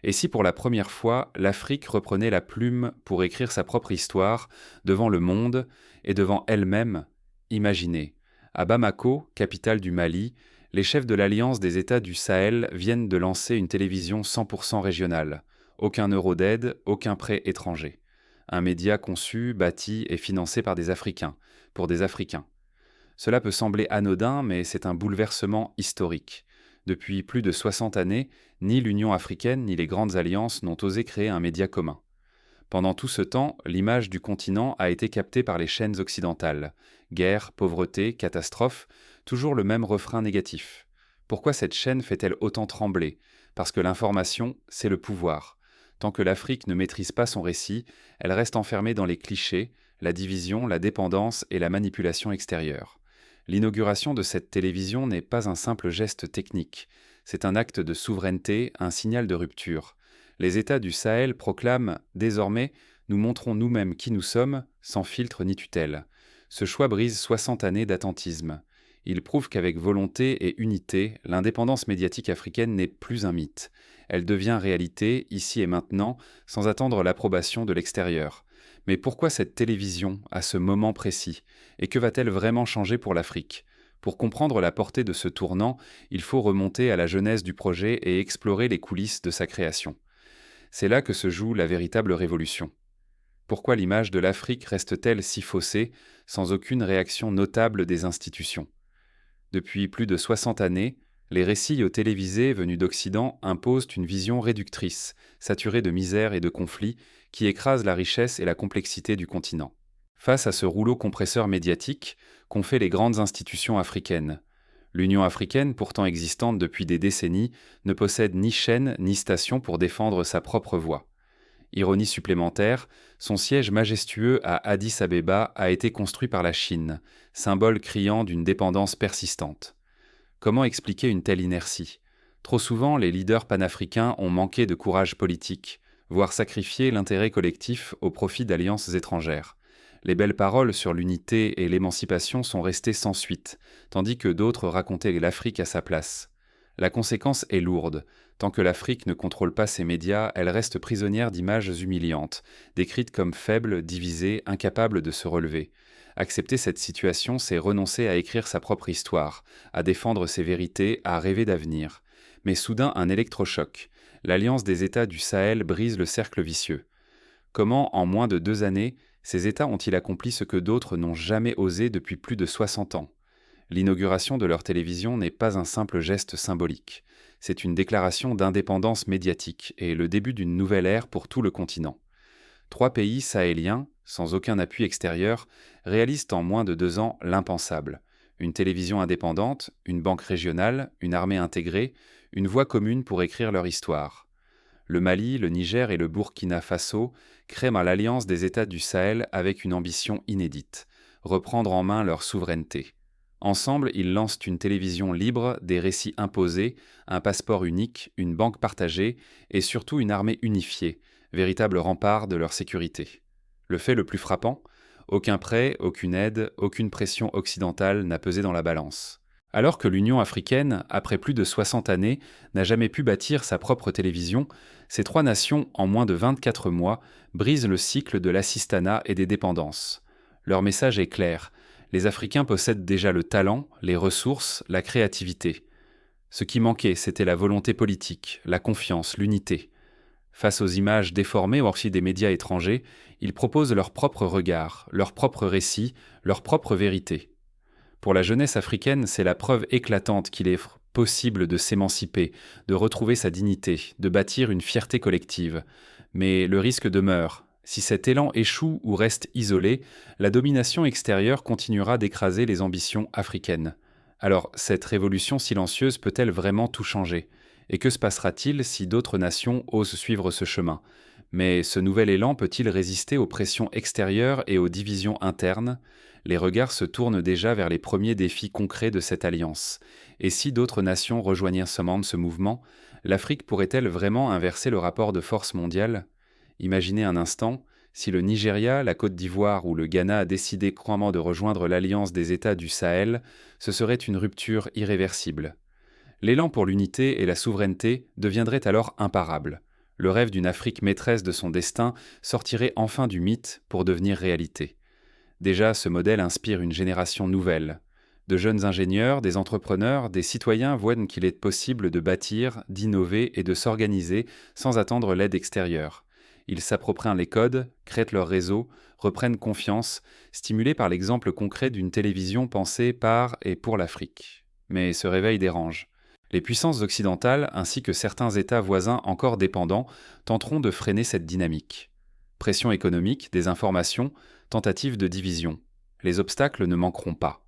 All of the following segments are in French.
Et si pour la première fois, l'Afrique reprenait la plume pour écrire sa propre histoire devant le monde et devant elle-même? Imaginez, à Bamako, capitale du Mali, les chefs de l'Alliance des États du Sahel viennent de lancer une télévision 100% régionale. Aucun euro d'aide, aucun prêt étranger. Un média conçu, bâti et financé par des Africains, pour des Africains. Cela peut sembler anodin, mais c'est un bouleversement historique. Depuis plus de 60 années, ni l'Union africaine ni les grandes alliances n'ont osé créer un média commun. Pendant tout ce temps, l'image du continent a été captée par les chaînes occidentales. Guerre, pauvreté, catastrophe, toujours le même refrain négatif. Pourquoi cette chaîne fait-elle autant trembler? Parce que l'information, c'est le pouvoir. Tant que l'Afrique ne maîtrise pas son récit, elle reste enfermée dans les clichés, la division, la dépendance et la manipulation extérieure. L'inauguration de cette télévision n'est pas un simple geste technique. C'est un acte de souveraineté, un signal de rupture. Les États du Sahel proclament désormais nous montrons nous-mêmes qui nous sommes, sans filtre ni tutelle. Ce choix brise 60 années d'attentisme. Il prouve qu'avec volonté et unité, l'indépendance médiatique africaine n'est plus un mythe. Elle devient réalité, ici et maintenant, sans attendre l'approbation de l'extérieur. Mais pourquoi cette télévision, à ce moment précis? Et que va-t-elle vraiment changer pour l'Afrique? Pour comprendre la portée de ce tournant, il faut remonter à la genèse du projet et explorer les coulisses de sa création. C'est là que se joue la véritable révolution. Pourquoi l'image de l'Afrique reste-t-elle si faussée, sans aucune réaction notable des institutions? Depuis plus de 60 années, les récits télévisés venus d'Occident imposent une vision réductrice, saturée de misère et de conflits, qui écrase la richesse et la complexité du continent. Face à ce rouleau compresseur médiatique qu'ont fait les grandes institutions africaines, l'Union africaine, pourtant existante depuis des décennies, ne possède ni chaîne ni station pour défendre sa propre voix. Ironie supplémentaire, son siège majestueux à Addis Abeba a été construit par la Chine, symbole criant d'une dépendance persistante. Comment expliquer une telle inertie? Trop souvent, les leaders panafricains ont manqué de courage politique, voire sacrifié l'intérêt collectif au profit d'alliances étrangères. Les belles paroles sur l'unité et l'émancipation sont restées sans suite, tandis que d'autres racontaient l'Afrique à sa place. La conséquence est lourde. Tant que l'Afrique ne contrôle pas ses médias, elle reste prisonnière d'images humiliantes, décrites comme faible, divisée, incapable de se relever. Accepter cette situation, c'est renoncer à écrire sa propre histoire, à défendre ses vérités, à rêver d'avenir. Mais soudain, un électrochoc. L'Alliance des États du Sahel brise le cercle vicieux. Comment, en moins de 2 années, ces États ont-ils accompli ce que d'autres n'ont jamais osé depuis plus de 60 ans? L'inauguration de leur télévision n'est pas un simple geste symbolique. C'est une déclaration d'indépendance médiatique et le début d'une nouvelle ère pour tout le continent. 3 pays sahéliens, sans aucun appui extérieur, réalisent en moins de 2 ans l'impensable. Une télévision indépendante, une banque régionale, une armée intégrée, une voix commune pour écrire leur histoire. Le Mali, le Niger et le Burkina Faso créent l'Alliance des États du Sahel avec une ambition inédite, reprendre en main leur souveraineté. Ensemble, ils lancent une télévision libre, des récits imposés, un passeport unique, une banque partagée et surtout une armée unifiée, véritable rempart de leur sécurité. Le fait le plus frappant, aucun prêt, aucune aide, aucune pression occidentale n'a pesé dans la balance. Alors que l'Union africaine, après plus de 60 années, n'a jamais pu bâtir sa propre télévision, ces 3 nations, en moins de 24 mois, brisent le cycle de l'assistanat et des dépendances. Leur message est clair. Les Africains possèdent déjà le talent, les ressources, la créativité. Ce qui manquait, c'était la volonté politique, la confiance, l'unité. Face aux images déformées aussi des médias étrangers, ils proposent leur propre regard, leur propre récit, leur propre vérité. Pour la jeunesse africaine, c'est la preuve éclatante qu'il est possible de s'émanciper, de retrouver sa dignité, de bâtir une fierté collective. Mais le risque demeure. Si cet élan échoue ou reste isolé, la domination extérieure continuera d'écraser les ambitions africaines. Alors, cette révolution silencieuse peut-elle vraiment tout changer? Et que se passera-t-il si d'autres nations osent suivre ce chemin? Mais ce nouvel élan peut-il résister aux pressions extérieures et aux divisions internes? Les regards se tournent déjà vers les premiers défis concrets de cette alliance. Et si d'autres nations rejoignaient ce mouvement, l'Afrique pourrait-elle vraiment inverser le rapport de force mondial? Imaginez un instant, si le Nigeria, la Côte d'Ivoire ou le Ghana décidaient croisement de rejoindre l'Alliance des États du Sahel, ce serait une rupture irréversible. L'élan pour l'unité et la souveraineté deviendrait alors imparable. Le rêve d'une Afrique maîtresse de son destin sortirait enfin du mythe pour devenir réalité. Déjà, ce modèle inspire une génération nouvelle. De jeunes ingénieurs, des entrepreneurs, des citoyens voient qu'il est possible de bâtir, d'innover et de s'organiser sans attendre l'aide extérieure. Ils s'approprient les codes, créent leur réseau, reprennent confiance, stimulés par l'exemple concret d'une télévision pensée par et pour l'Afrique. Mais ce réveil dérange. Les puissances occidentales, ainsi que certains États voisins encore dépendants, tenteront de freiner cette dynamique. Pression économique, désinformation, tentative de division. Les obstacles ne manqueront pas.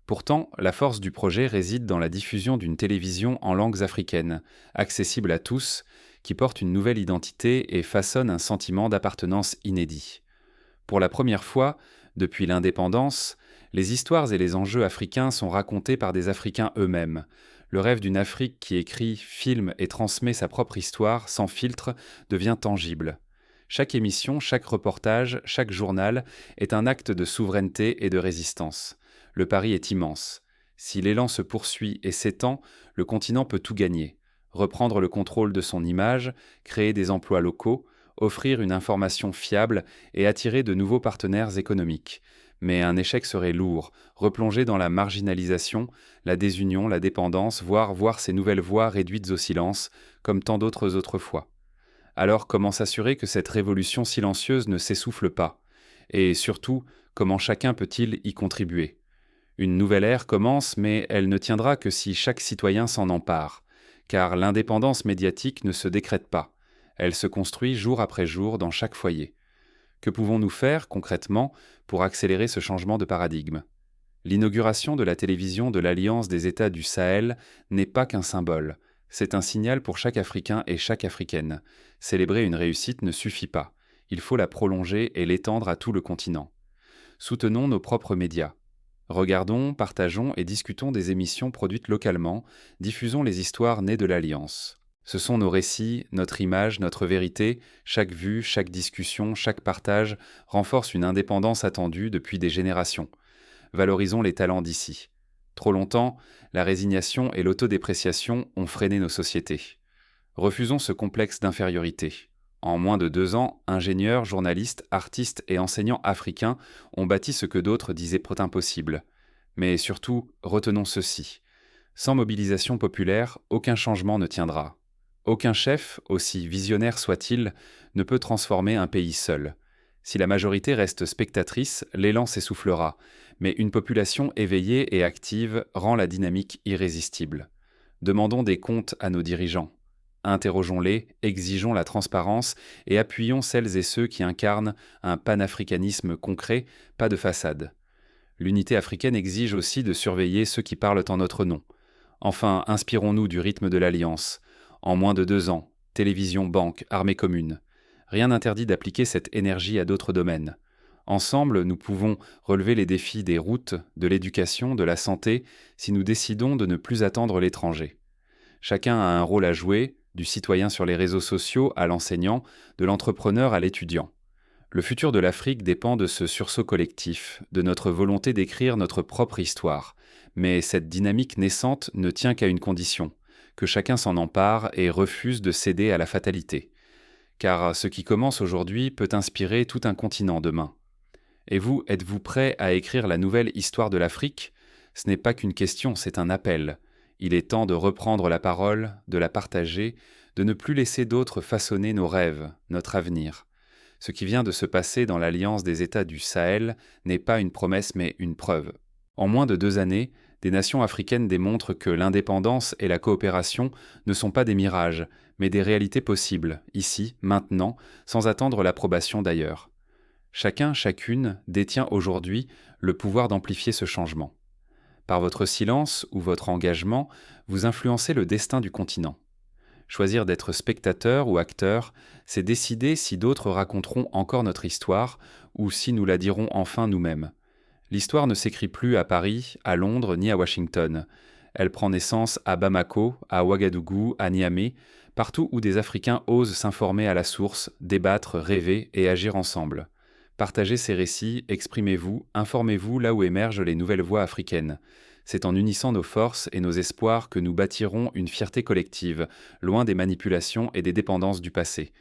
Pourtant, la force du projet réside dans la diffusion d'une télévision en langues africaines, accessible à tous, qui porte une nouvelle identité et façonne un sentiment d'appartenance inédit. Pour la première fois, depuis l'indépendance, les histoires et les enjeux africains sont racontés par des Africains eux-mêmes. Le rêve d'une Afrique qui écrit, filme et transmet sa propre histoire sans filtre devient tangible. Chaque émission, chaque reportage, chaque journal est un acte de souveraineté et de résistance. Le pari est immense. Si l'élan se poursuit et s'étend, le continent peut tout gagner. Reprendre le contrôle de son image, créer des emplois locaux, offrir une information fiable et attirer de nouveaux partenaires économiques. Mais un échec serait lourd, replonger dans la marginalisation, la désunion, la dépendance, voire voir ces nouvelles voix réduites au silence, comme tant d'autres autrefois. Alors comment s'assurer que cette révolution silencieuse ne s'essouffle pas? Et surtout, comment chacun peut-il y contribuer? Une nouvelle ère commence, mais elle ne tiendra que si chaque citoyen s'en empare, car l'indépendance médiatique ne se décrète pas, elle se construit jour après jour dans chaque foyer. Que pouvons-nous faire, concrètement, pour accélérer ce changement de paradigme? L'inauguration de la télévision de l'Alliance des États du Sahel n'est pas qu'un symbole, c'est un signal pour chaque Africain et chaque Africaine. Célébrer une réussite ne suffit pas, il faut la prolonger et l'étendre à tout le continent. Soutenons nos propres médias. Regardons, partageons et discutons des émissions produites localement, diffusons les histoires nées de l'Alliance. Ce sont nos récits, notre image, notre vérité, chaque vue, chaque discussion, chaque partage renforce une indépendance attendue depuis des générations. Valorisons les talents d'ici. Trop longtemps, la résignation et l'autodépréciation ont freiné nos sociétés. Refusons ce complexe d'infériorité. En moins de 2 ans, ingénieurs, journalistes, artistes et enseignants africains ont bâti ce que d'autres disaient impossible. Mais surtout, retenons ceci. Sans mobilisation populaire, aucun changement ne tiendra. Aucun chef, aussi visionnaire soit-il, ne peut transformer un pays seul. Si la majorité reste spectatrice, l'élan s'essoufflera, mais une population éveillée et active rend la dynamique irrésistible. Demandons des comptes à nos dirigeants. Interrogeons-les, exigeons la transparence et appuyons celles et ceux qui incarnent un panafricanisme concret, pas de façade. L'unité africaine exige aussi de surveiller ceux qui parlent en notre nom. Enfin, inspirons-nous du rythme de l'Alliance. En moins de 2 ans, télévision, banque, armée commune. Rien n'interdit d'appliquer cette énergie à d'autres domaines. Ensemble, nous pouvons relever les défis des routes, de l'éducation, de la santé, si nous décidons de ne plus attendre l'étranger. Chacun a un rôle à jouer, du citoyen sur les réseaux sociaux à l'enseignant, de l'entrepreneur à l'étudiant. Le futur de l'Afrique dépend de ce sursaut collectif, de notre volonté d'écrire notre propre histoire. Mais cette dynamique naissante ne tient qu'à une condition, que chacun s'en empare et refuse de céder à la fatalité. Car ce qui commence aujourd'hui peut inspirer tout un continent demain. Et vous, êtes-vous prêt à écrire la nouvelle histoire de l'Afrique? Ce n'est pas qu'une question, c'est un appel. Il est temps de reprendre la parole, de la partager, de ne plus laisser d'autres façonner nos rêves, notre avenir. Ce qui vient de se passer dans l'Alliance des États du Sahel n'est pas une promesse mais une preuve. En moins de 2 années, des nations africaines démontrent que l'indépendance et la coopération ne sont pas des mirages, mais des réalités possibles, ici, maintenant, sans attendre l'approbation d'ailleurs. Chacun, chacune détient aujourd'hui le pouvoir d'amplifier ce changement. Par votre silence ou votre engagement, vous influencez le destin du continent. Choisir d'être spectateur ou acteur, c'est décider si d'autres raconteront encore notre histoire ou si nous la dirons enfin nous-mêmes. L'histoire ne s'écrit plus à Paris, à Londres ni à Washington. Elle prend naissance à Bamako, à Ouagadougou, à Niamey, partout où des Africains osent s'informer à la source, débattre, rêver et agir ensemble. Partagez ces récits, exprimez-vous, informez-vous là où émergent les nouvelles voix africaines. C'est en unissant nos forces et nos espoirs que nous bâtirons une fierté collective, loin des manipulations et des dépendances du passé.